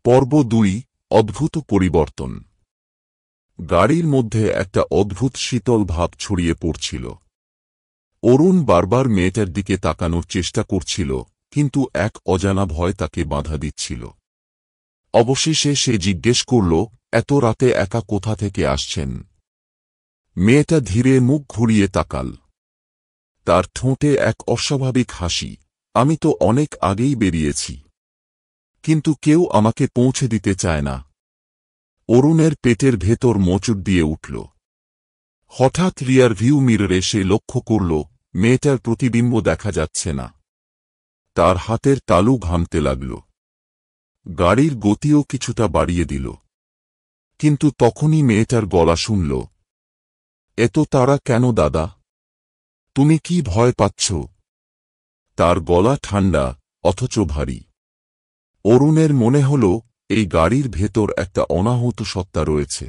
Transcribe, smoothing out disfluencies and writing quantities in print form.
পর্ব ২ অদ্ভুত পরিবর্তন। গাড়ির মধ্যে একটা অদ্ভুত শীতল ভাব ছড়িয়ে পড়ছিল। অরুণ বারবার মেয়েটার দিকে তাকানোর চেষ্টা করছিল, কিন্তু এক অজানা ভয় তাকে বাধা দিচ্ছিল। অবশেষে সে জিজ্ঞেস করল, এত রাতে একা কোথা থেকে আসছেন? মেয়েটা ধীরে মুখ ঘুরিয়ে তাকাল। তার ঠোঁটে এক অস্বাভাবিক হাসি। আমি তো অনেক আগেই বেরিয়েছি, কিন্তু কেউ আমাকে পৌঁছে দিতে চায় না। অরুণের পেটের ভেতর মোচড় দিয়ে উঠল। হঠাৎ রিয়ার ভিউ মিররে সে লক্ষ্য করল, মেয়েটার প্রতিবিম্ব দেখা যাচ্ছে না। তার হাতের তালু ঘামতে লাগল। গাড়ির গতিও কিছুটা বাড়িয়ে দিল। কিন্তু তখনই মেয়েটার গলা শুনল, এত তাড়া কেন দাদা? তুমি কি ভয় পাচ্ছ? তার গলা ঠান্ডা, অথচ ভারী। অরুণের মনে হল, এই গাড়ির ভেতর একটা অনাহত সত্তা রয়েছে।